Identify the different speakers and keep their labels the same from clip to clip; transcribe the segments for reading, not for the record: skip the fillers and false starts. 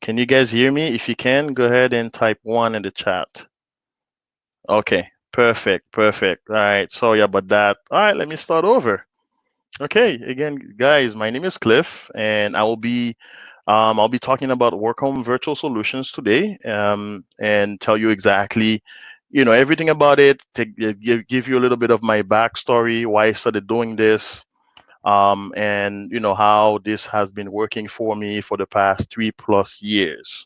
Speaker 1: Can you guys hear me? If you can, go ahead and type one in the chat. Okay, perfect, perfect. All right, sorry about that. All right, let me start over. Okay, again, guys, my name is Cliff, and I'll be talking about work home virtual solutions today, and tell you exactly, everything about it. To give you a little bit of my backstory, why I started doing this, and how this has been working for me for the past 3+ years.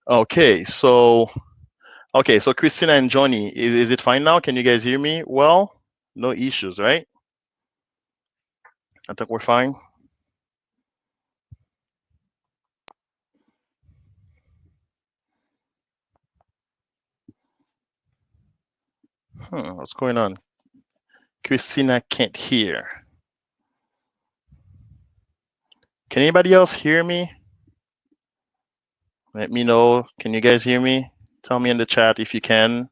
Speaker 1: Okay, so Christina and Johnny, is it fine now? Can you guys hear me well? No issues, right? I think we're fine. What's going on? Christina can't hear. Can anybody else hear me? Let me know. Can you guys hear me? Tell me in the chat if you can.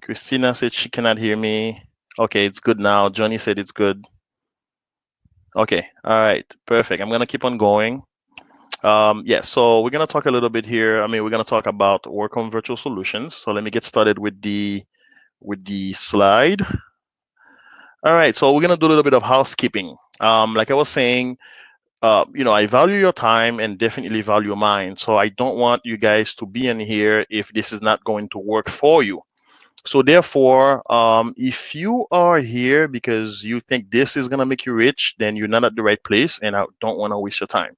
Speaker 1: Christina said she cannot hear me. Okay, it's good now. Johnny said it's good. Okay, all right, perfect. I'm gonna keep on going. Yeah, so we're gonna talk a little bit here. We're gonna talk about work on virtual solutions. So let me get started with the slide. All right, so we're gonna do a little bit of housekeeping. Like I was saying, I value your time and definitely value mine. So I don't want you guys to be in here if this is not going to work for you. So therefore, if you are here because you think this is gonna make you rich, then you're not at the right place, and I don't want to waste your time.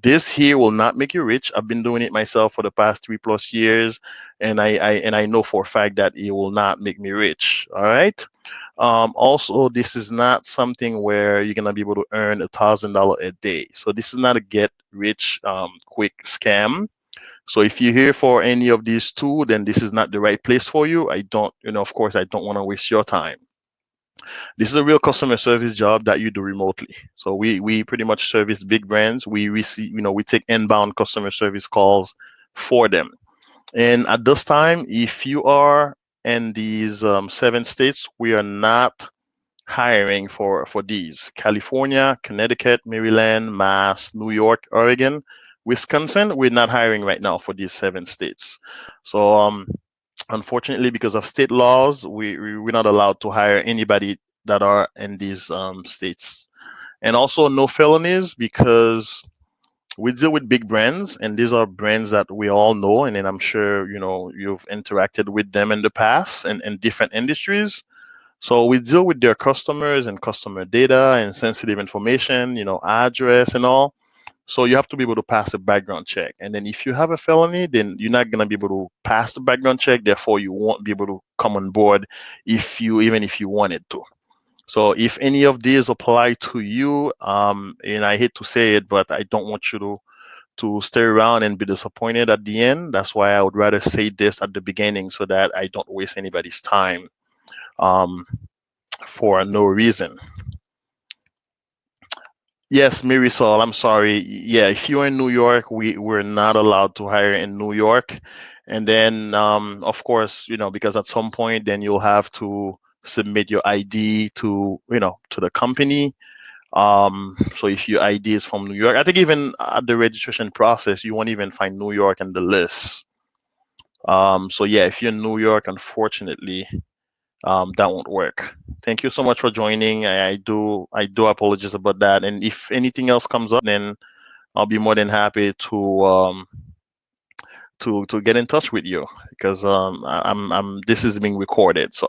Speaker 1: This here will not make you rich. I've been doing it myself for the past 3+ years, and I know for a fact that it will not make me rich. All right. Also, this is not something where you're gonna be able to earn $1,000 a day. So this is not a get rich quick scam. So if you're here for any of these two, then this is not the right place for you. I don't, of course, I don't want to waste your time. This is a real customer service job that you do remotely. So we pretty much service big brands. We receive, we take inbound customer service calls for them. And at this time, if you are in these 7 states, we are not hiring for these: California, Connecticut, Maryland, Mass, New York, Oregon, Wisconsin. We're not hiring right now for these 7 states. So unfortunately, because of state laws, we're not allowed to hire anybody that are in these states. And also no felonies, because we deal with big brands, and these are brands that we all know, and then I'm sure you've interacted with them in the past and in different industries. So we deal with their customers and customer data and sensitive information, address and all. So you have to be able to pass a background check. And then if you have a felony, then you're not gonna be able to pass the background check. Therefore, you won't be able to come on board even if you wanted to. So if any of these apply to you, and I hate to say it, but I don't want you to stay around and be disappointed at the end. That's why I would rather say this at the beginning so that I don't waste anybody's time. Um, for no reason. Yes, Marisol, I'm sorry. Yeah, if you're in New York, we're not allowed to hire in New York. And then, of course, because at some point, then you'll have to submit your ID to the company. So if your ID is from New York, I think even at the registration process, you won't even find New York in the list. So yeah, if you're in New York, unfortunately, that won't work. Thank you so much for joining. I do apologize about that. And if anything else comes up, then I'll be more than happy to get in touch with you, because I'm this is being recorded. So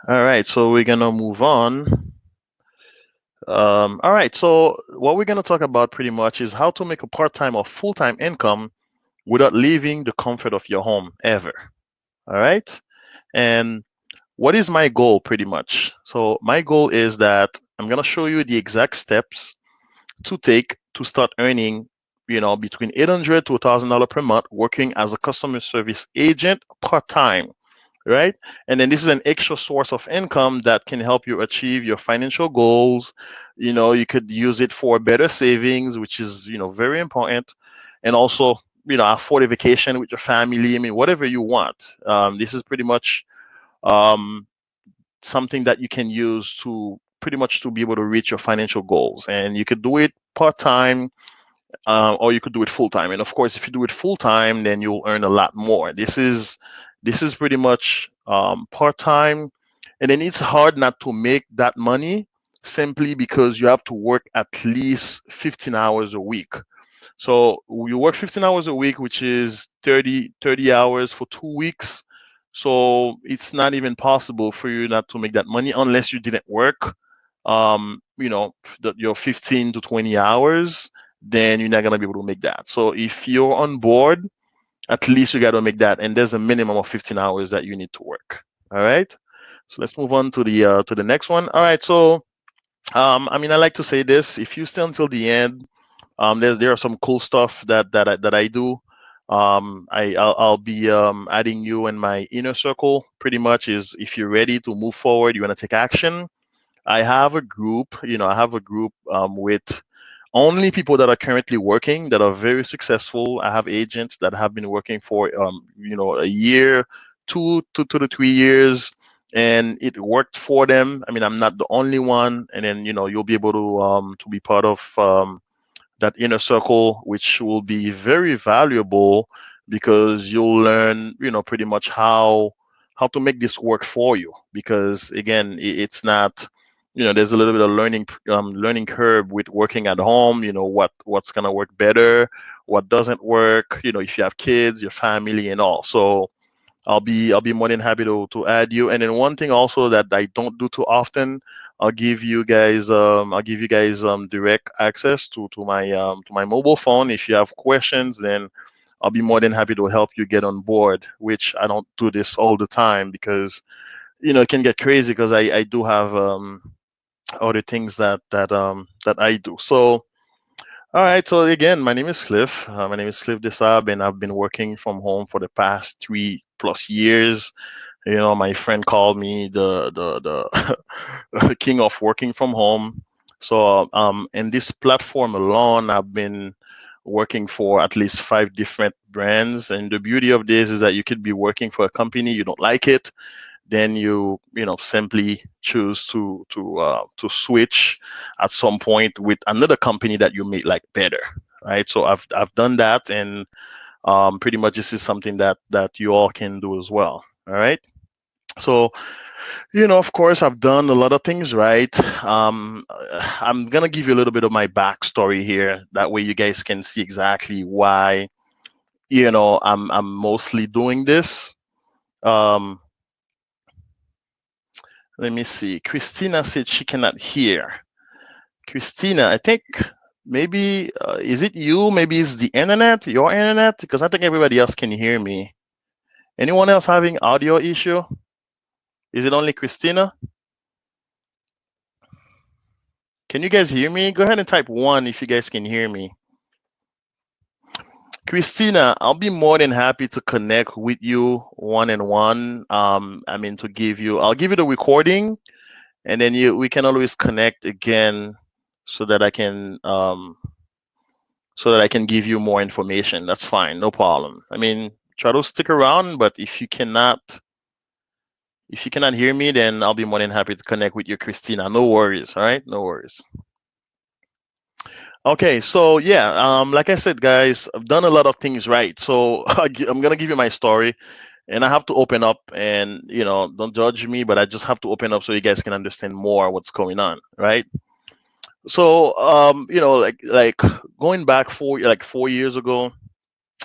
Speaker 1: all right, so we're gonna move on. All right, so what we're gonna talk about pretty much is how to make a part-time or full-time income without leaving the comfort of your home ever. All right, and what is my goal pretty much? So my goal is that I'm gonna show you the exact steps to take to start earning, between $800 to $1,000 per month working as a customer service agent part time, right? And then this is an extra source of income that can help you achieve your financial goals. You could use it for better savings, which is, very important, and also, afford a vacation with your family. Whatever you want. This is pretty much um, something that you can use to pretty much to be able to reach your financial goals. And you could do it part-time, or you could do it full-time. And of course, if you do it full-time, then you'll earn a lot more. This is pretty much part-time, and then it's hard not to make that money simply because you have to work at least 15 hours a week. So you work 15 hours a week, which is 30 hours for 2 weeks. So it's not even possible for you not to make that money unless you didn't work, your 15 to 20 hours, then you're not going to be able to make that. So if you're on board, at least you got to make that. And there's a minimum of 15 hours that you need to work. All right. So let's move on to the next one. All right. So, I mean, I like to say this: if you stay until the end, there are some cool stuff that I do. I'll be adding you in my inner circle. Pretty much is if you're ready to move forward, you want to take action. I have a group. I have a group with only people that are currently working that are very successful. I have agents that have been working for a year, 2 to 3 years, and it worked for them. I mean, I'm not the only one, and then you'll be able to be part of that inner circle, which will be very valuable because you'll learn, pretty much how to make this work for you. Because again, it's not, there's a little bit of learning curve with working at home. What's gonna work better, what doesn't work. If you have kids, your family, and all. So I'll be more than happy to add you. And then one thing also that I don't do too often, I'll give you guys direct access to my mobile phone. If you have questions, then I'll be more than happy to help you get on board, which I don't do this all the time because it can get crazy because I do have other things that I do. So all right, so again, my name is Cliff. My name is Cliff Desab, and I've been working from home for the past 3+ years. My friend called me the king of working from home. So, in this platform alone, I've been working for at least 5 different brands. And the beauty of this is that you could be working for a company, you don't like it, then you simply choose to switch at some point with another company that you may like better, right? So I've done that, and pretty much this is something that you all can do as well. All right. So of course, I've done a lot of things right. I'm gonna give you a little bit of my backstory here. That way, you guys can see exactly why I'm mostly doing this. Um, Let me see. Christina said she cannot hear. Christina, I think maybe is it you? Maybe it's the internet, your internet, because I think everybody else can hear me. Anyone else having audio issue? Is it only Christina? Can you guys hear me? Go ahead and type one if you guys can hear me. Christina, I'll be more than happy to connect with you one and one. I mean, I'll give you the recording, and then we can always connect again so that I can give you more information. That's fine, no problem. I mean, try to stick around, but if you cannot hear me, then I'll be more than happy to connect with you, Christina. No worries, all right? No worries. Okay, so yeah, like I said, guys, I've done a lot of things right. So I'm gonna give you my story, and I have to open up, and don't judge me, but I just have to open up so you guys can understand more what's going on, right? So like going back 4 years ago,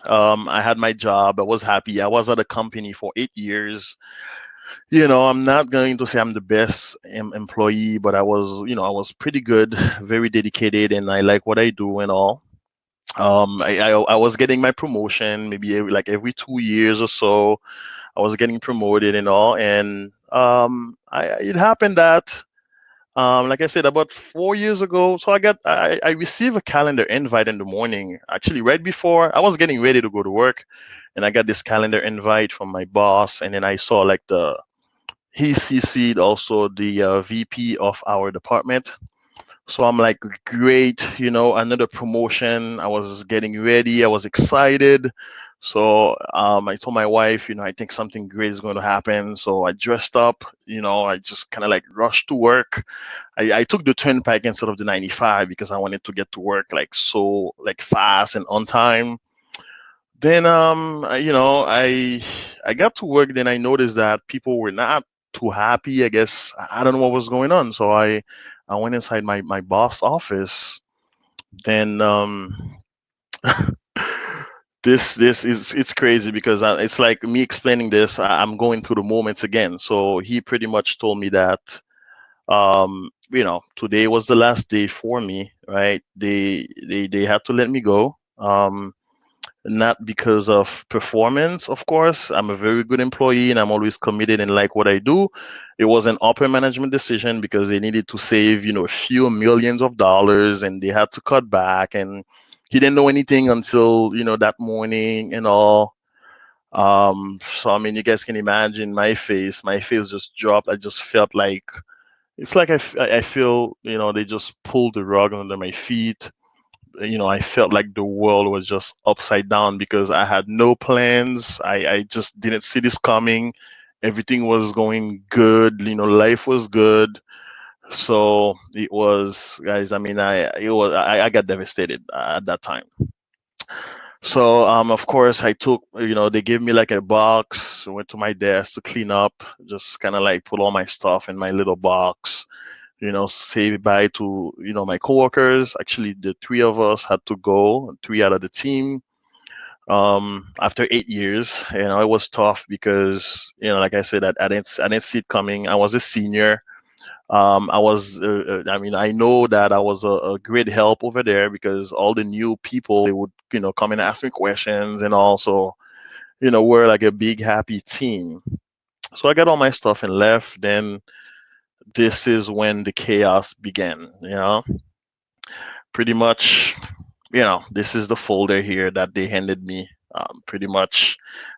Speaker 1: I had my job. I was happy. I was at a company for 8 years. I'm not going to say I'm the best employee, but I was pretty good, very dedicated, and I like what I do and all. I was getting my promotion maybe every 2 years or so. I was getting promoted and all, and it happened that like I said, about 4 years ago, so I received a calendar invite in the morning. Actually, right before I was getting ready to go to work, and I got this calendar invite from my boss, and then I saw like he CC'd also the VP of our department. So I'm like, great, another promotion. I was getting ready. I was excited. So I told my wife, I think something great is going to happen. So I dressed up, I just kind of like rushed to work. I took the turnpike instead of the 95 because I wanted to get to work like so like fast and on time. Then I got to work. Then I noticed that people were not too happy. I guess I don't know what was going on. So I went inside my boss office. Then this is it's crazy because it's like me explaining this. I'm going through the moments again. So he pretty much told me that today was the last day for me, right? They had to let me go. Not because of performance, of course. I'm a very good employee and I'm always committed and like what I do. It was an upper management decision because they needed to save, a few millions of dollars and they had to cut back. And he didn't know anything until, that morning and all. So I mean, you guys can imagine my face. My face just dropped. I just felt like it's like I feel, they just pulled the rug under my feet. I felt like the world was just upside down because I had no plans. I just didn't see this coming. Everything was going good. Life was good. So it was, guys. I mean, I got devastated at that time. So of course, I took, they gave me like a box. Went to my desk to clean up, just kind of like put all my stuff in my little box, say bye to, my coworkers. Actually, the three of us had to go, three out of the team. After 8 years, it was tough because, like I said, I didn't see it coming. I was a senior. I mean, I know that I was a great help over there because all the new people, they would, come and ask me questions and also, we're like a big happy team. So I got all my stuff and left. Then this is when the chaos began, pretty much, this is the folder here that they handed me, pretty much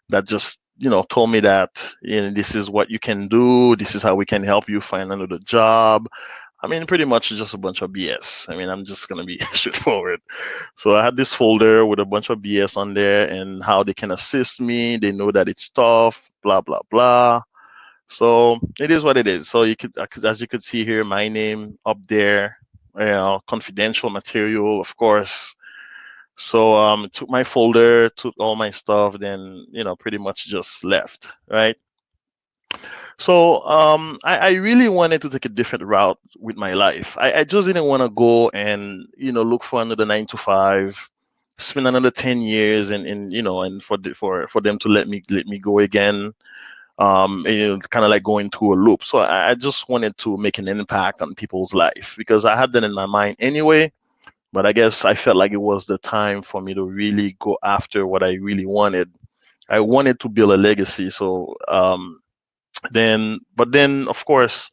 Speaker 1: that just, told me that, this is what you can do. This is how we can help you find another job. I mean, pretty much just a bunch of BS. I mean, I'm just going to be straightforward. So I had this folder with a bunch of BS on there and how they can assist me. They know that it's tough, blah, blah, blah. So it is what it is. So as you could see here, my name up there, confidential material, of course. So took my folder, took all my stuff, then pretty much just left, right? So I really wanted to take a different route with my life. I just didn't want to go and look for another 9 to 5, spend another 10 years, and for them to let me go again. Kind of like going through a loop. So I just wanted to make an impact on people's life because I had that in my mind anyway. But I guess I felt like it was the time for me to really go after what I really wanted. I wanted to build a legacy. So but then of course,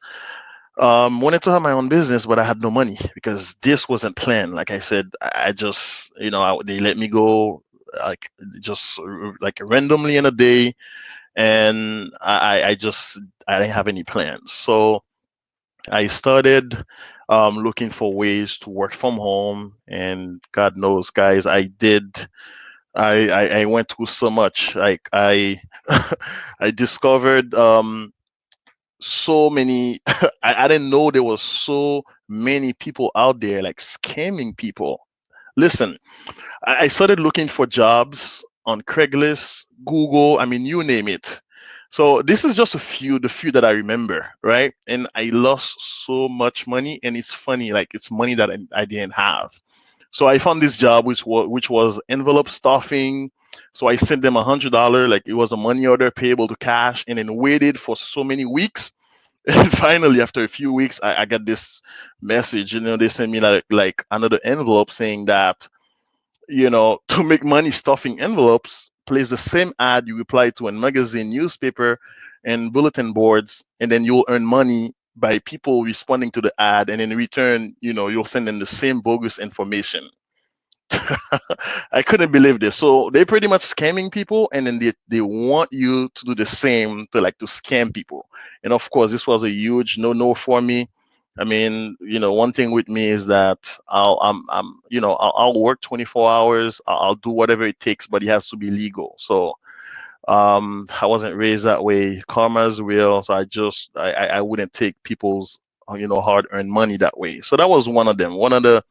Speaker 1: wanted to have my own business, but I had no money because this wasn't planned. Like I said, I just they let me go like just like randomly in a day, and I didn't have any plans. So I started looking for ways to work from home, and God knows, guys, I did. I went through so much. Like I discovered so many. I didn't know there was so many people out there like scamming people. Listen, I started looking for jobs on Craigslist, Google, I mean, you name it. So this is just the few that I remember, right? And I lost so much money, and it's funny, like it's money that I didn't have. So I found this job which was envelope stuffing. So I sent them $100, like it was a money order payable to cash, and then waited for so many weeks. And finally, after a few weeks, I got this message. They sent me like another envelope saying that to make money stuffing envelopes, place the same ad you reply to in magazine, newspaper, and bulletin boards, and then you'll earn money by people responding to the ad, and in return, you'll send them the same bogus information. I couldn't believe this. So they're pretty much scamming people, and then they want you to do the same to scam people. And of course, this was a huge no-no for me. I mean, one thing with me is that I'll work 24 hours. I'll do whatever it takes, but it has to be legal. So I wasn't raised that way. Karma's real, so I wouldn't take people's hard-earned money that way. So that was one of them. One of the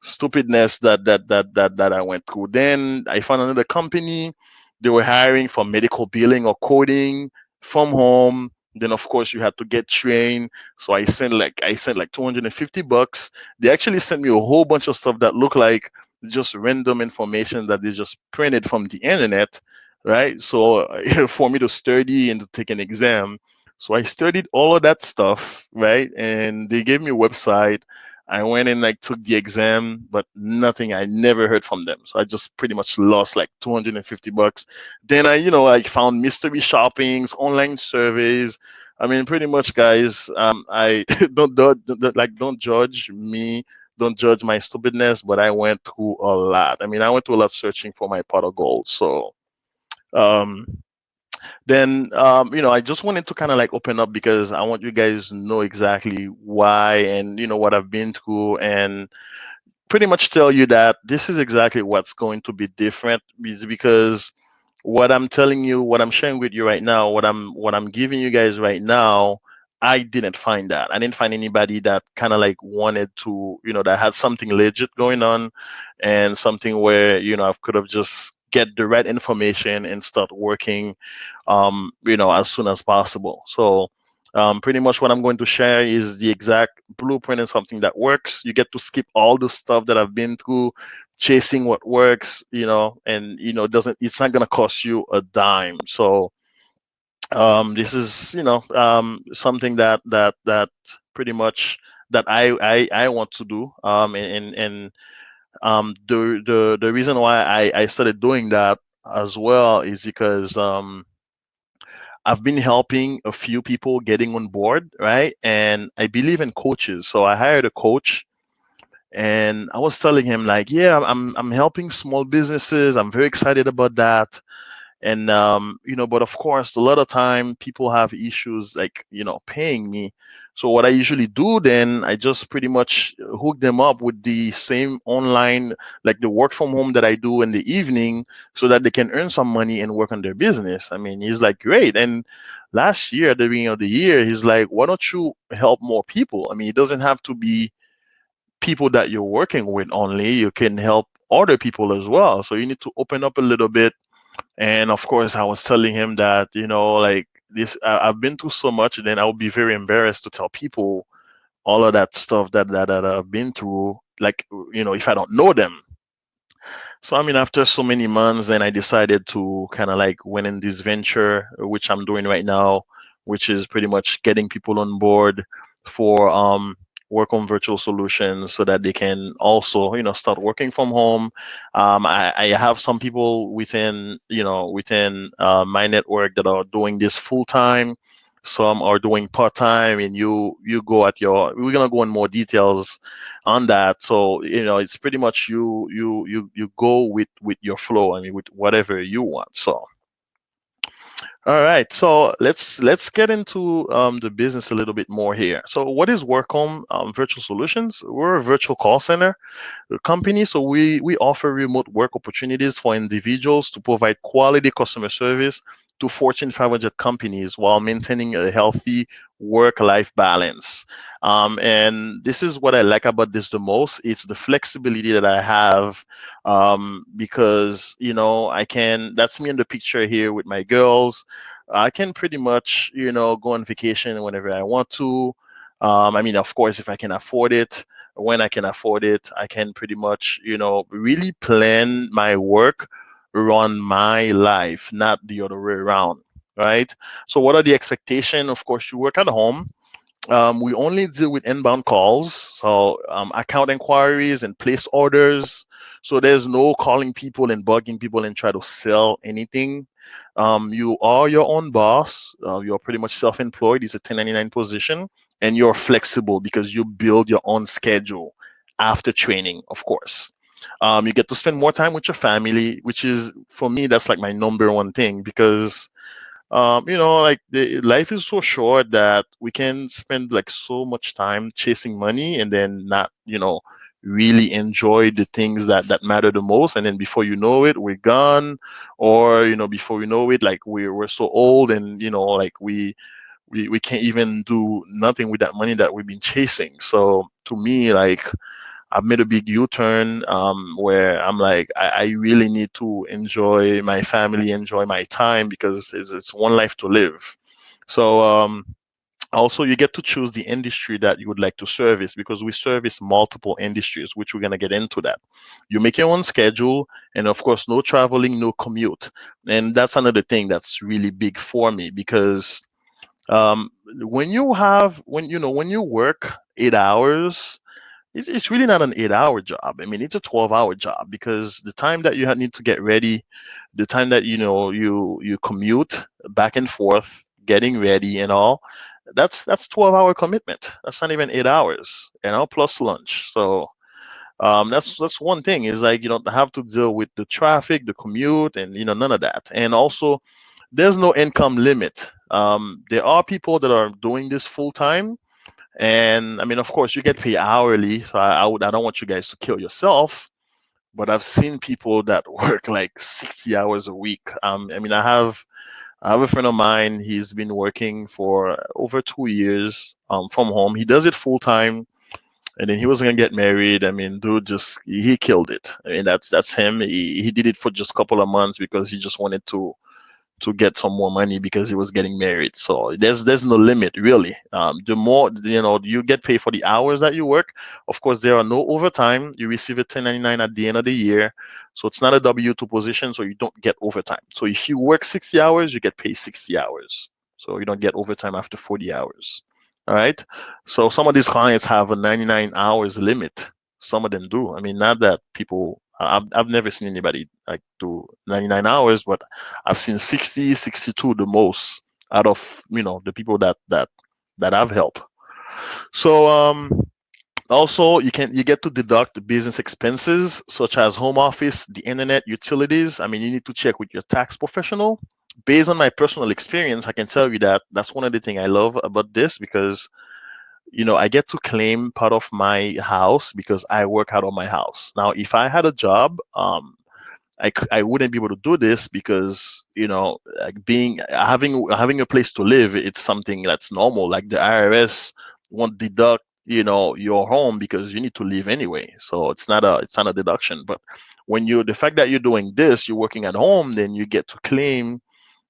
Speaker 1: stupidness that I went through. Then I found another company. They were hiring for medical billing or coding from home. Then of course you had to get trained. So I sent like $250. They actually sent me a whole bunch of stuff that looked like just random information that they just printed from the internet, right? So for me to study and to take an exam. So I studied all of that stuff, right? And they gave me a website. I went and like took the exam, but nothing. I never heard from them. So I just pretty much lost like $250. Then I found mystery shoppings, online surveys. I mean, pretty much, guys. I don't judge me. Don't judge my stupidness, but I went through a lot. I mean, I went through a lot searching for my pot of gold. So, um, then I just wanted to kind of like open up because I want you guys to know exactly why and what I've been through, and pretty much tell you that this is exactly what's going to be different, is because what I'm telling you, what I'm sharing with you right now, what I'm giving you guys right now, I didn't find that. I didn't find anybody that kind of like wanted to, that had something legit going on, and something where I could have just get the right information and start working, as soon as possible. So pretty much what I'm going to share is the exact blueprint and something that works. You get to skip all the stuff that I've been through, chasing what works, and doesn't it's not gonna cost you a dime. So this is something that pretty much that I want to do. And the reason why I started doing that as well is because I've been helping a few people getting on board, right? And I believe in coaches. So I hired a coach, and I was telling him like, yeah, I'm helping small businesses. I'm very excited about that. And but of course, a lot of time people have issues like paying me. So what I usually do then, I just pretty much hook them up with the same online, like the work from home that I do in the evening, so that they can earn some money and work on their business. I mean, he's like, great. And last year at the beginning of the year, he's like, why don't you help more people? I mean, it doesn't have to be people that you're working with only. You can help other people as well. So you need to open up a little bit. And of course, I was telling him that, like this, I've been through so much, then I would be very embarrassed to tell people all of that stuff that I've been through, like, if I don't know them. So, I mean, after so many months, then I decided to kind of like went in this venture, which I'm doing right now, which is pretty much getting people on board for work on virtual solutions so that they can also, start working from home. I have some people within my network that are doing this full time. Some are doing part time, and you go at your. We're gonna go in more details on that. So it's pretty much you go with your flow. I mean, with whatever you want. So all right, so let's get into the business a little bit more here. So what is Workcom Virtual Solutions? We're a virtual call center company. So we offer remote work opportunities for individuals to provide quality customer service to Fortune 500 companies while maintaining a healthy work-life balance. And this is what I like about this the most. It's the flexibility that I have, because I can. That's me in the picture here with my girls. I can pretty much go on vacation whenever I want to. I mean, of course, if I can afford it, when I can afford it, I can pretty much, really plan my work around my life, not the other way around, right? So, what are the expectations? Of course, you work at home. We only deal with inbound calls, so account inquiries and place orders. So there's no calling people and bugging people and try to sell anything. You are your own boss. You're pretty much self-employed. It's a 1099 position, and you're flexible because you build your own schedule after training, of course. You get to spend more time with your family, which is for me that's like my number one thing because like the life is so short that we can spend like so much time chasing money and then not, really enjoy the things that matter the most. And then before you know it, we're gone. Or, before we know it, like we're so old and, like we can't even do nothing with that money that we've been chasing. So to me, like I've made a big U-turn where I'm like, I really need to enjoy my family, enjoy my time because it's one life to live. So also you get to choose the industry that you would like to service because we service multiple industries, which we're gonna get into that. You make your own schedule, and of course, no traveling, no commute, and that's another thing that's really big for me because when you work 8 hours, it's really not an 8 hour job. I mean, it's a 12-hour job because the time that you need to get ready, the time that you commute back and forth, getting ready and all, that's 12-hour commitment. That's not even 8 hours, plus lunch. So that's one thing is like you don't have to deal with the traffic, the commute, and none of that. And also, there's no income limit. There are people that are doing this full time, and I mean, of course, you get paid hourly, so I don't want you guys to kill yourself. But I've seen people that work like 60 hours a week. I mean, I have a friend of mine. He's been working for over 2 years from home. He does it full time, and then he was gonna get married. I mean, dude, just he killed it. I mean, that's him. He did it for just a couple of months because he just wanted to get some more money because he was getting married. So there's no limit really. The more you get paid for the hours that you work. Of course, there are no overtime. You receive a 1099 at the end of the year, so it's not a W-2 position, so you don't get overtime. So if you work 60 hours, you get paid 60 hours. So you don't get overtime after 40 hours. All right. So some of these clients have a 99 hours limit. Some of them do. I mean, not that people. I've never seen anybody like do 99 hours, but I've seen 60, 62 the most out of the people that I've helped. So also you get to deduct the business expenses such as home office, the internet, utilities. I mean, you need to check with your tax professional. Based on my personal experience, I can tell you that that's one of the things I love about this because I get to claim part of my house because I work out of my house. Now, if I had a job, I wouldn't be able to do this because like being having a place to live, it's something that's normal. Like the IRS won't deduct your home because you need to live anyway, so it's not a deduction. But when you the fact that you're doing this, you're working at home, then you get to claim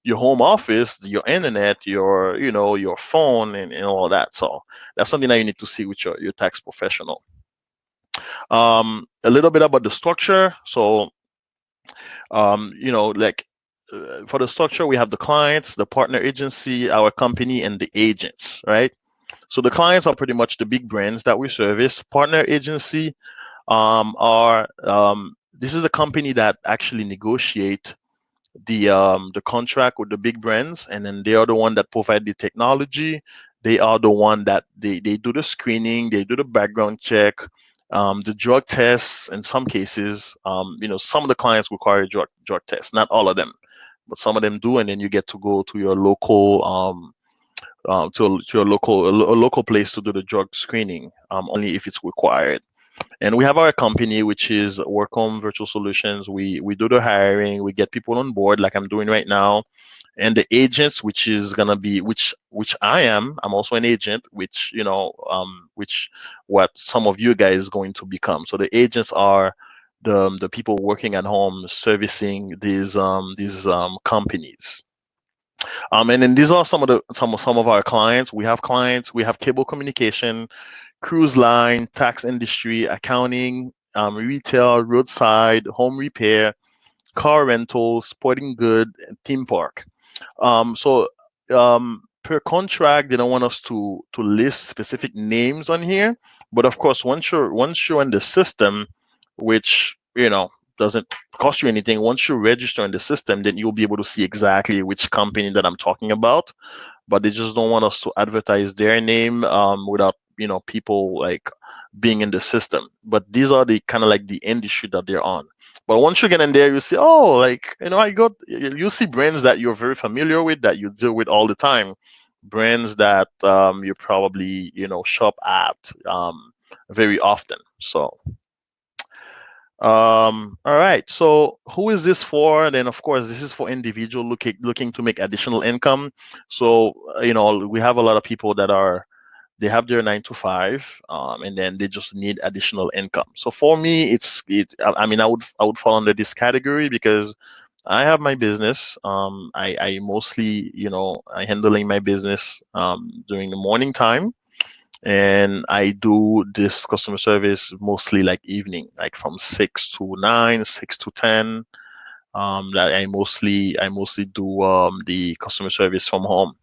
Speaker 1: your home office, your internet, your phone, and all that. So that's something that you need to see with your tax professional. A little bit about the structure. So like for the structure, we have the clients, the partner agency, our company, and the agents, right? So the clients are pretty much the big brands that we service. Partner agency are this is a company that actually negotiate the contract with the big brands, and then they are the one that provide the technology. They are the one that they do the screening, they do the background check, the drug tests. In some cases, some of the clients require drug tests, not all of them, but some of them do, and then you get to go to your local to your local place to do the drug screening only if it's required. And we have our company, which is Workom Virtual Solutions. We do the hiring, we get people on board, like I'm doing right now, and the agents, which is gonna be which I am. I'm also an agent, which which what some of you guys is going to become. So the agents are the people working at home servicing these companies. And then these are some of our clients. We have cable communication, cruise line, tax industry, accounting, retail, roadside, home repair, car rental, sporting good, and theme park. So per contract, they don't want us to list specific names on here, but of course, once you're in the system, which doesn't cost you anything. Once you register in the system, then you'll be able to see exactly which company that I'm talking about. But they just don't want us to advertise their name without people like being in the system. But these are the kind of like the industry that they're on. But once you get in there, you see, oh, like, you see brands that you're very familiar with, that you deal with all the time, brands that you probably, shop at very often. So, all right. So, who is this for? Then, of course, this is for individual looking to make additional income. So, we have a lot of people that they have their 9 to 5, and then they just need additional income. So for me, I mean, I would fall under this category because I have my business. I mostly, I handling my business during the morning time, and I do this customer service mostly like evening, like from 6 to 9, 6 to 10. That I mostly do the customer service from home,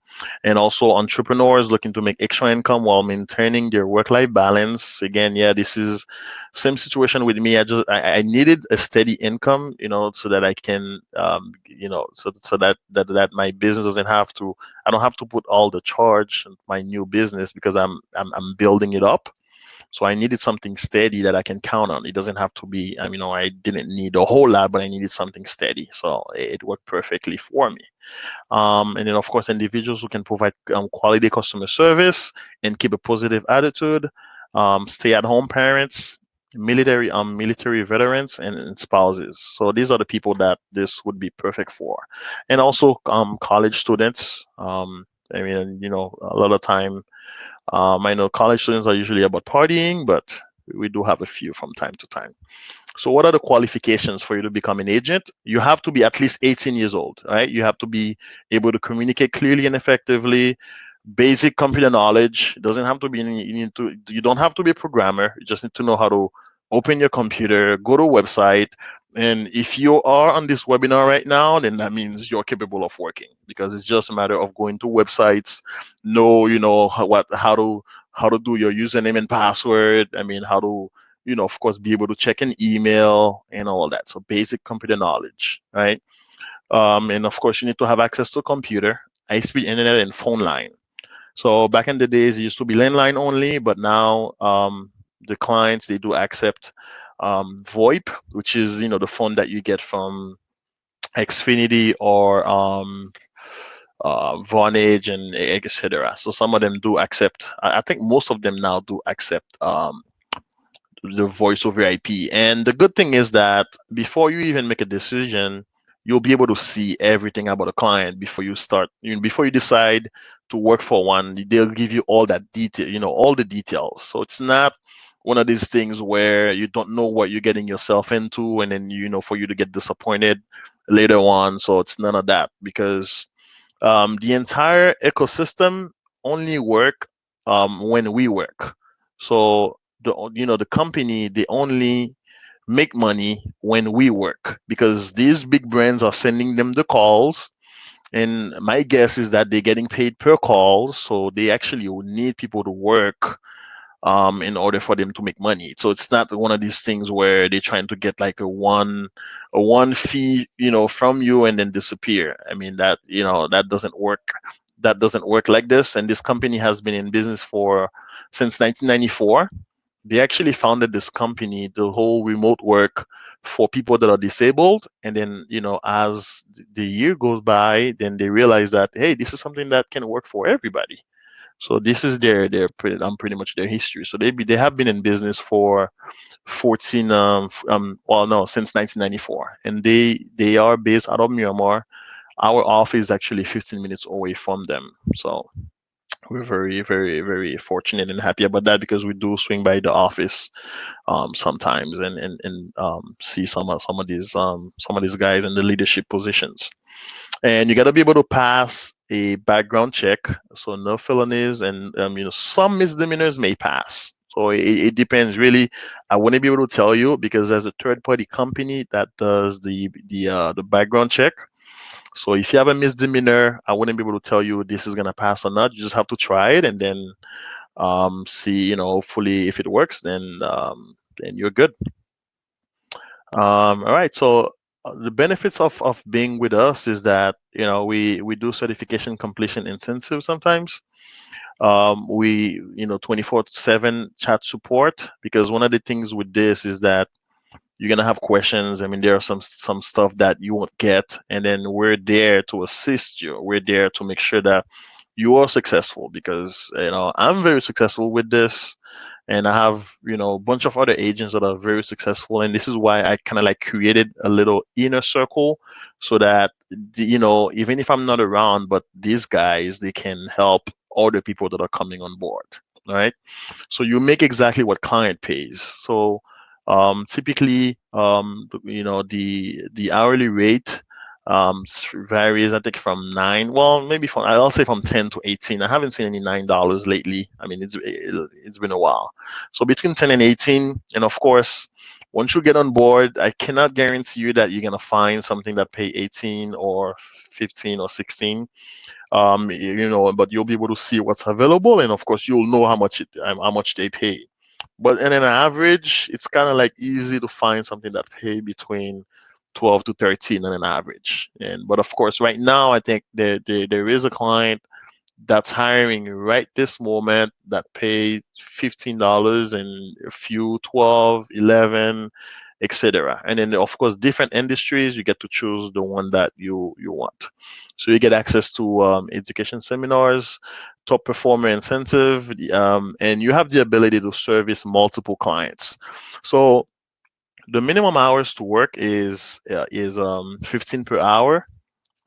Speaker 1: and also entrepreneurs looking to make extra income while maintaining their work-life balance. Again, yeah, this is same situation with me. I needed a steady income, so that I can so that my business doesn't have to I don't have to put all the charge on my new business because I'm building it up. So I needed something steady that I can count on. It doesn't have to be, I didn't need a whole lot, but I needed something steady. So it worked perfectly for me. And then, of course, individuals who can provide quality customer service and keep a positive attitude, stay-at-home parents, military veterans, and spouses. So these are the people that this would be perfect for, and also college students. A lot of time I know college students are usually about partying, but we do have a few from time to time. So, what are the qualifications for you to become an agent? You have to be at least 18 years old, right? You have to be able to communicate clearly and effectively. Basic computer knowledge. It doesn't have to be. You don't have to be a programmer. You just need to know how to open your computer, go to a website, and if you are on this webinar right now, then that means you're capable of working, because it's just a matter of going to websites, know, how to do your username and password. I mean, how to, of course, be able to check an email and all of that. So basic computer knowledge, right? And of course, you need to have access to a computer, high-speed internet, and phone line. So back in the days, it used to be landline only, but now the clients, they do accept VoIP, which is, the phone that you get from Xfinity or Vonage and etc. So some of them do accept. I think most of them now do accept the voice over IP. And the good thing is that before you even make a decision, you'll be able to see everything about a client before you start, before you decide to work for one. They'll give you all that detail, all the details. So it's not one of these things where you don't know what you're getting yourself into, and then, for you to get disappointed later on. So it's none of that, because the entire ecosystem only work when we work. So the company, they only make money when we work, because these big brands are sending them the calls, and my guess is that they're getting paid per call. So they actually will need people to work in order for them to make money. So it's not one of these things where they're trying to get like a one fee, from you and then disappear. I mean, that doesn't work. That doesn't work like this. And this company has been in business for since 1994. They actually founded this company, the whole remote work for people that are disabled. And then, as the year goes by, then they realize that, hey, this is something that can work for everybody. So this is pretty much their history. So they have been in business for 14 well, no, since 1994, and they are based out of Myanmar. Our office is actually 15 minutes away from them. So we're very, very, very fortunate and happy about that, because we do swing by the office sometimes, and see some of these guys in the leadership positions. And you got to be able to pass a background check, so no felonies, and some misdemeanors may pass. So it depends really. I wouldn't be able to tell you, because there's a third party company that does the background check. So if you have a misdemeanor, I wouldn't be able to tell you this is gonna pass or not. You just have to try it, and then see, hopefully if it works, then you're good. All right. So the benefits of being with us is that, we do certification completion incentives sometimes. We 24/7 chat support, because one of the things with this is that You're gonna have questions. I mean, there are some stuff that you won't get, and then we're there to assist you. We're there to make sure that you are successful because I'm very successful with this, and I have a bunch of other agents that are very successful, and this is why I kind of like created a little inner circle so that even if I'm not around, but these guys they can help other people that are coming on board. All right. So you make exactly what client pays. So typically, the hourly rate varies. I think from nine. Well, maybe from I'll say from 10 to 18. I haven't seen any $9 lately. I mean, it's been a while. So between 10 and 18, and of course. Once you get on board, I cannot guarantee you that you're gonna find something that pay 18 or 15 or 16, but you'll be able to see what's available, and of course you'll know how much they pay. But in an average, it's kind of like easy to find something that pay between 12 to 13 on an average. And but of course, right now I think there is a client that's hiring right this moment that pay $15 and a few 12, 11, etc. And then of course different industries you get to choose the one that you want. So you get access to education seminars, top performer incentive, and you have the ability to service multiple clients. So the minimum hours to work is 15 per hour.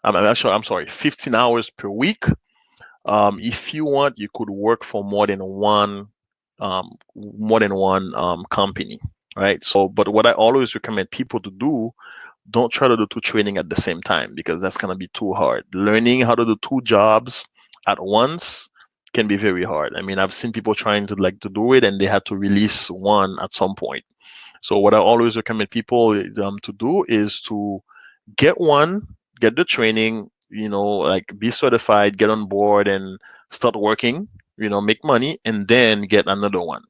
Speaker 1: I'm sorry, 15 hours per week. If you want, you could work for more than one company, right? So, but what I always recommend people to do, don't try to do two training at the same time because that's gonna be too hard. Learning how to do two jobs at once can be very hard. I mean, I've seen people trying to do it and they had to release one at some point. So what I always recommend people to do is to get one, get the training, like be certified, get on board and start working, make money, and then get another one.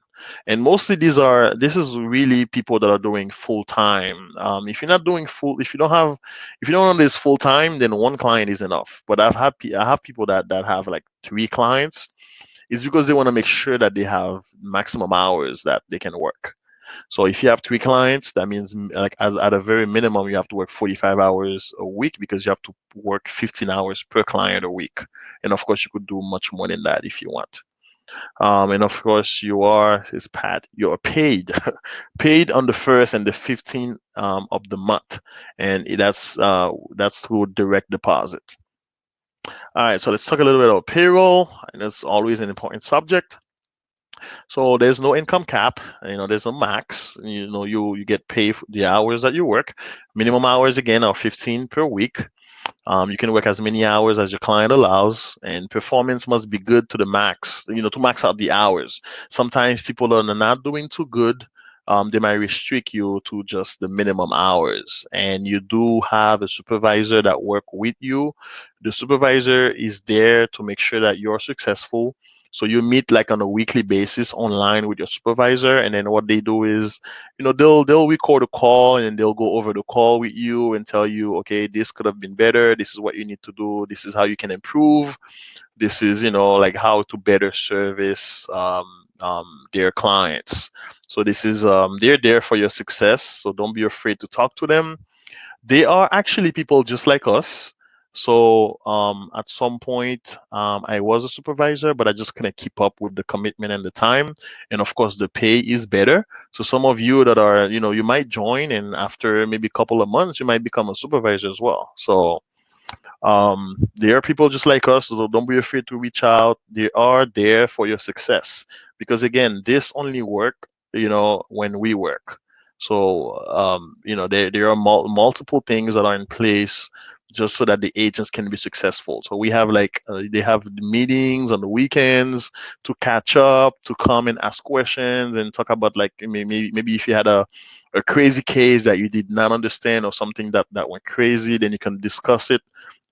Speaker 1: And mostly this is really people that are doing full time. If you're not doing full, if you don't want this full time, then one client is enough. But I have people that have like three clients. It's because they want to make sure that they have maximum hours that they can work. So if you have three clients, that means like as at a very minimum, you have to work 45 hours a week because you have to work 15 hours per client a week. And of course, you could do much more than that if you want. And of course, you're paid, paid on the first and the 15th of the month, and that's through direct deposit. All right, so let's talk a little bit about payroll, and it's always an important subject. So there's no income cap, there's a max. You get paid for the hours that you work. Minimum hours again are 15 per week. You can work as many hours as your client allows, and performance must be good to the max, to max out the hours. Sometimes people that are not doing too good, they might restrict you to just the minimum hours. And you do have a supervisor that work with you. The supervisor is there to make sure that you're successful. So you meet like on a weekly basis online with your supervisor, and then what they do is, they'll record a call and they'll go over the call with you and tell you, okay, this could have been better. This is what you need to do. This is how you can improve. This is, like how to better service their clients. So this is they're there for your success. So don't be afraid to talk to them. They are actually people just like us. So at some point, I was a supervisor, but I just couldn't keep up with the commitment and the time. And of course, the pay is better. So some of you that are, you might join, and after maybe a couple of months, you might become a supervisor as well. So there are people just like us, so don't be afraid to reach out. They are there for your success because again, this only work, when we work. So there are multiple things that are in place just so that the agents can be successful. So we have they have meetings on the weekends to catch up, to come and ask questions and talk about like maybe if you had a crazy case that you did not understand or something that went crazy, then you can discuss it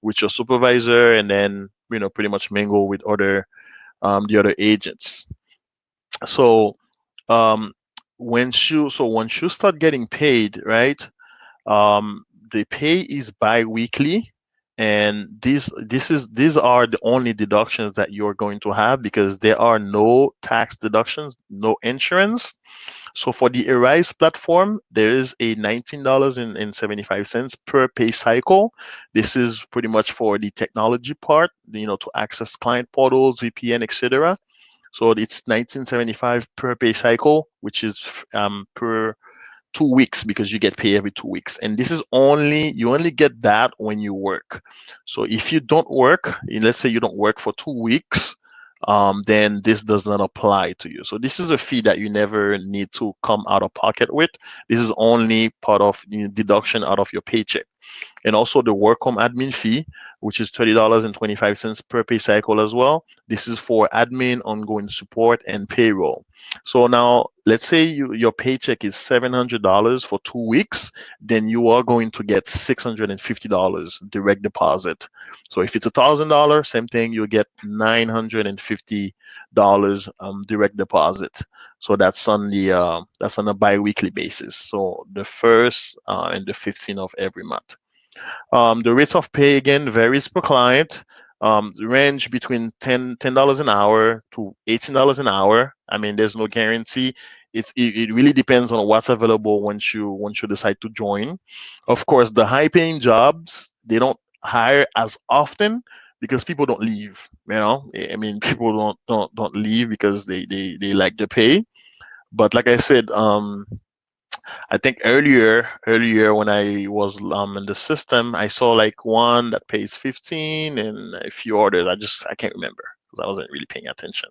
Speaker 1: with your supervisor and then pretty much mingle with the other agents. So um once you start getting paid, right, the pay is bi-weekly, And these are the only deductions that you're going to have because there are no tax deductions, no insurance. So for the Arise platform, there is a $19.75 per pay cycle. This is pretty much for the technology part, to access client portals, VPN, etc. So it's 1975 per pay cycle, which is per 2 weeks because you get paid every 2 weeks. And this is you only get that when you work. So if you don't work, let's say you don't work for 2 weeks, then this does not apply to you. So this is a fee that you never need to come out of pocket with. This is only part of deduction out of your paycheck. And also the work home admin fee, which is $30.25 per pay cycle as well. This is for admin, ongoing support, and payroll. So now, let's say your paycheck is $700 for 2 weeks, then you are going to get $650 direct deposit. So if it's $1,000, same thing, you'll get $950 direct deposit. So that's on a biweekly basis. So the first and the 15th of every month. The rates of pay again varies per client. Range between $10 an hour to $18 an hour. I mean, there's no guarantee. It really depends on what's available once you decide to join. Of course, the high paying jobs they don't hire as often because people don't leave. I mean, people don't leave because they like the pay. But like I said, I think earlier when I was in the system, I saw like one that pays 15 and a few others. I can't remember because I wasn't really paying attention.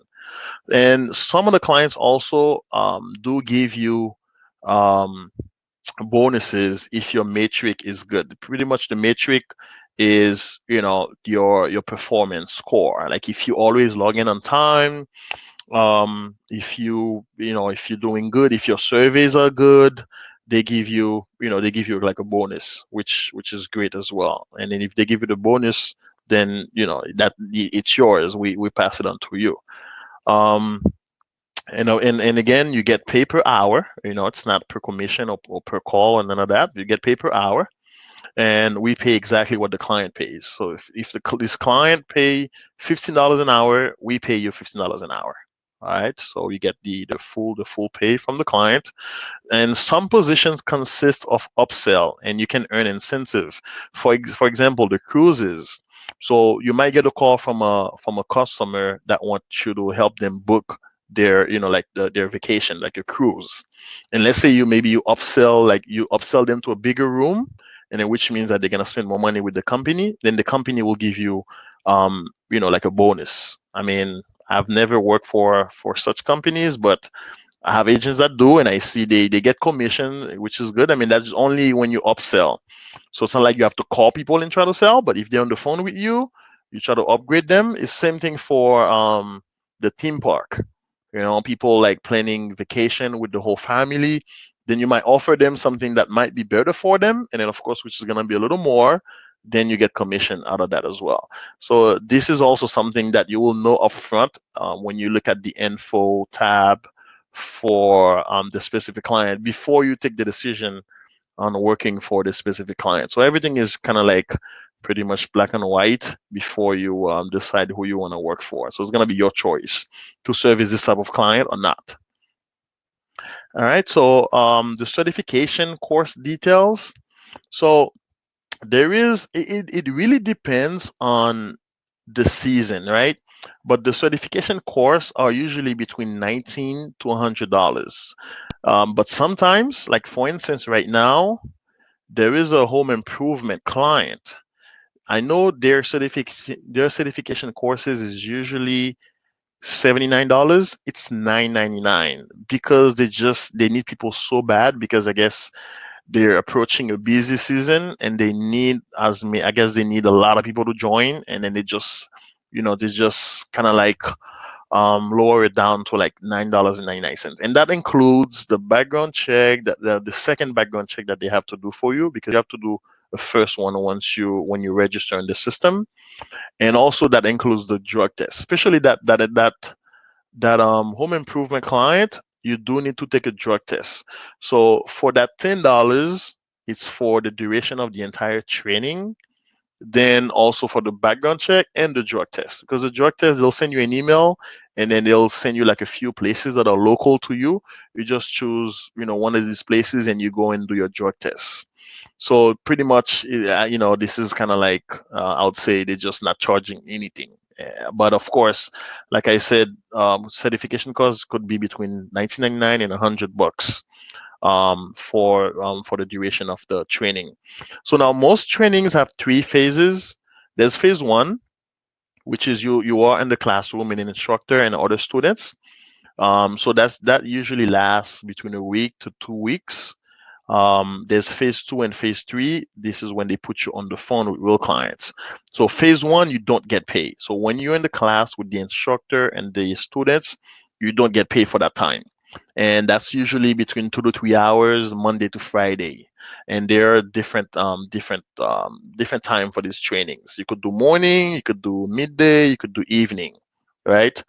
Speaker 1: And some of the clients also do give you um, bonuses if your metric is good. Pretty much the metric is your performance score. Like if you always log in on time, if you're doing good, if your surveys are good, they give you like a bonus, which is great as well. And then if they give you the bonus, then that it's yours. We pass it on to you. um and again, you get pay per hour. It's not per commission or per call and none of that. You get pay per hour, and we pay exactly what the client pays. So if this client pay $15 an hour, we pay you $15 an hour. All right, so you get the full pay from the client. And some positions consist of upsell, and you can earn incentive. For example, the cruises. So you might get a call from a customer that wants you to help them book their like their vacation, like a cruise. And let's say you upsell them to a bigger room, and then which means that they're gonna spend more money with the company. Then the company will give you like a bonus. I mean, I've never worked for such companies, but I have agents that do, and I see they get commission, which is good. I mean, that's only when you upsell. So it's not like you have to call people and try to sell, but if they're on the phone with you, you try to upgrade them. It's same thing for the theme park. People like planning vacation with the whole family. Then you might offer them something that might be better for them, and then of course, which is gonna be a little more. Then you get commission out of that as well. So this is also something that you will know upfront when you look at the info tab for the specific client before you take the decision on working for the specific client. So everything is kind of like pretty much black and white before you decide who you want to work for. So it's going to be your choice to service this type of client or not. All right. So the certification course details. So it really depends on the season, right? But the certification course are usually between 19 to $100. But sometimes, like for instance, right now, there is a home improvement client. I know their certification courses is usually $79. It's $9.99 because they need people so bad because I guess they're approaching a busy season and they need as me I guess they need a lot of people to join, and then they just kind of like lower it down to like $9.99, and that includes the background check, the second background check that they have to do for you because you have to do the first one when you register in the system, and also that includes the drug test, especially that home improvement client. You do need to take a drug test. So for that $10, it's for the duration of the entire training, then also for the background check and the drug test. Because the drug test, they'll send you an email and then they'll send you like a few places that are local to you. You just choose, one of these places and you go and do your drug test. So pretty much, this is kind of like, I would say they're just not charging anything. But of course, like I said, certification costs could be between 19.99 and $100 for the duration of the training. So now most trainings have three phases. There's phase one, which is you are in the classroom and an instructor and other students. So that usually lasts between a week to 2 weeks. There's phase two and phase three. This is when they put you on the phone with real clients. So phase one, you don't get paid. So when you're in the class with the instructor and the students, you don't get paid for that time. And that's usually between 2 to 3 hours, Monday to Friday. And there are different time for these trainings. You could do morning, you could do midday, you could do evening, right?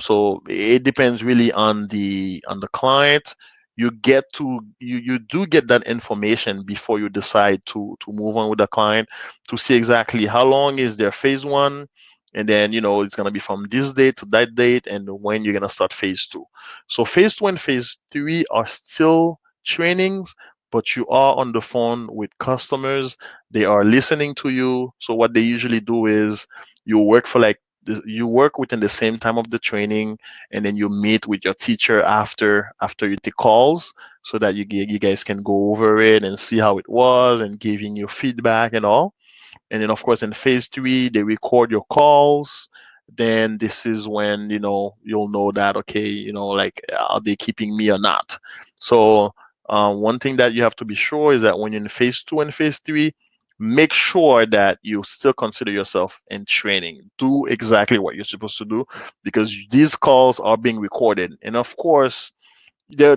Speaker 1: So it depends really on the client. You do get that information before you decide to move on with the client, to see exactly how long is their phase one, and then it's going to be from this date to that date, and when you're going to start phase two. So phase two and phase three are still trainings, but you are on the phone with customers. They are listening to you. So what they usually do is you work for like you work within the same time of the training, and then you meet with your teacher after you take calls, so that you guys can go over it and see how it was and giving you feedback and all. And then, of course, in phase three, they record your calls. Then this is when, you'll know that, okay, like, are they keeping me or not? So, one thing that you have to be sure is that when you're in phase two and phase three, make sure that you still consider yourself in training. Do exactly what you're supposed to do, because these calls are being recorded. And of course, they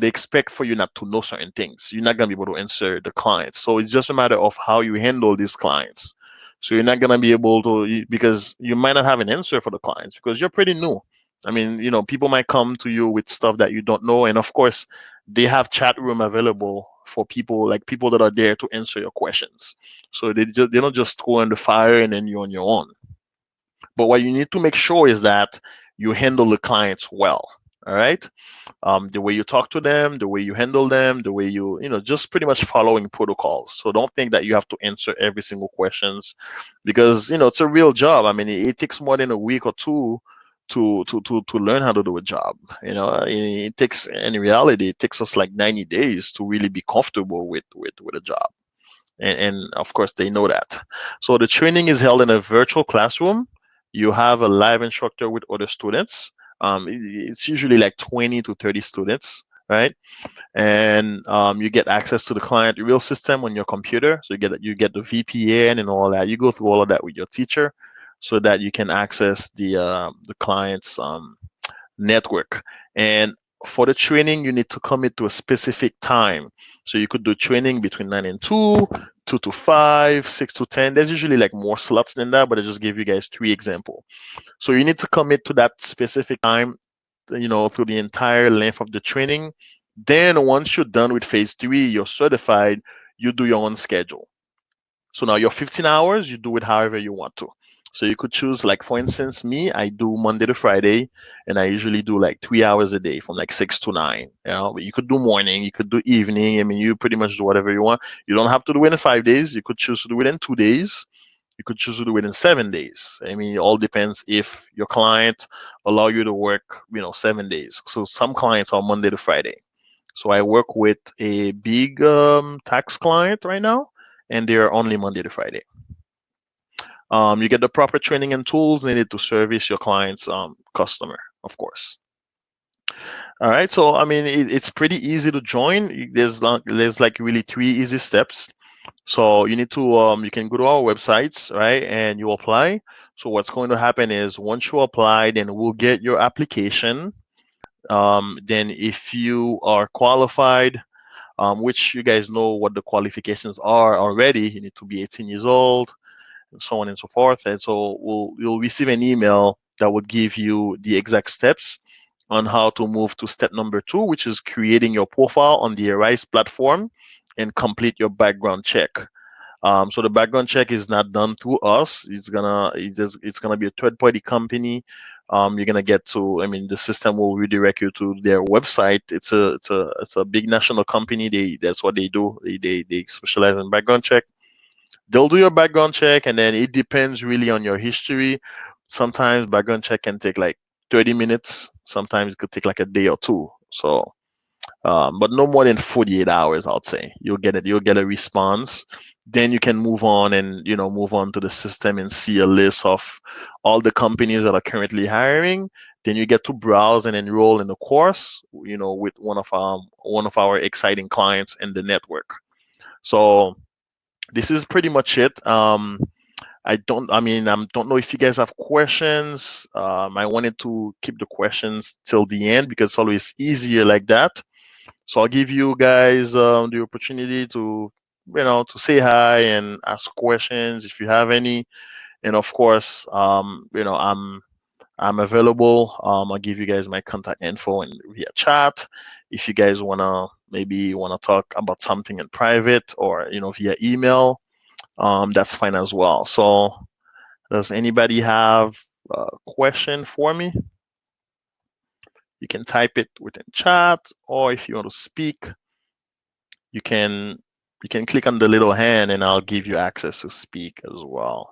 Speaker 1: expect for you not to know certain things. You're not gonna be able to answer the clients. So it's just a matter of how you handle these clients. So you're not gonna be able to, because you might not have an answer for the clients because you're pretty new. I mean, people might come to you with stuff that you don't know, and of course, they have chat room available for people that are there to answer your questions. So they don't just throw in the fire and then you're on your own. But what you need to make sure is that you handle the clients well. All right, the way you talk to them, the way you handle them, the way just pretty much following protocols. So don't think that you have to answer every single questions, because it's a real job. I mean, it takes more than a week or two to learn how to do a job. It takes, in reality, it takes us like 90 days to really be comfortable with a job. And of course, they know that. So the training is held in a virtual classroom. You have a live instructor with other students. It's usually like 20 to 30 students, right? And you get access to the client real system on your computer. So you get the VPN and all that. You go through all of that with your teacher, so that you can access the client's network. And for the training, you need to commit to a specific time. So you could do training between 9 and 2, 2 to 5, 6 to 10. There's usually like more slots than that, but I just gave you guys three examples. So you need to commit to that specific time, through the entire length of the training. Then once you're done with phase three, you're certified, you do your own schedule. So now your 15 hours, you do it however you want to. So you could choose, like, for instance, me, I do Monday to Friday, and I usually do like 3 hours a day from like 6 to 9. But you could do morning, you could do evening. I mean, you pretty much do whatever you want. You don't have to do it in 5 days. You could choose to do it in 2 days. You could choose to do it in 7 days. I mean, it all depends if your client allow you to work, 7 days. So some clients are Monday to Friday. So I work with a big tax client right now, and they're only Monday to Friday. You get the proper training and tools needed to service your client's customer, of course. All right, so I mean, it's pretty easy to join. There's like really three easy steps. So you can go to our websites, right, and you apply. So what's going to happen is, once you apply, then we'll get your application. Then if you are qualified, which you guys know what the qualifications are already, you need to be 18 years old, and so on and so forth. And so you'll receive an email that would give you the exact steps on how to move to step number two, which is creating your profile on the Arise platform and complete your background check. So the background check is not done through us. It's gonna be a third party company. You're gonna get to, I mean, the system will redirect you to their website. It's a big national company. That's what they do. They specialize in background check. They'll do your background check, and then it depends really on your history. Sometimes background check can take like 30 minutes. Sometimes it could take like a day or two. So but no more than 48 hours, I'd say. You'll get it. You'll get a response. Then you can move on and, move on to the system and see a list of all the companies that are currently hiring. Then you get to browse and enroll in the course, with one of our exciting clients in the network. So this is pretty much it. I don't know if you guys have questions. I wanted to keep the questions till the end because it's always easier like that. So I'll give you guys the opportunity to say hi and ask questions if you have any. And of course, I'm available. I'll give you guys my contact info and via chat. If you guys wanna talk about something in private or via email, that's fine as well. So does anybody have a question for me? You can type it within chat, or if you want to speak, you can you can click on the little hand and I'll give you access to speak as well.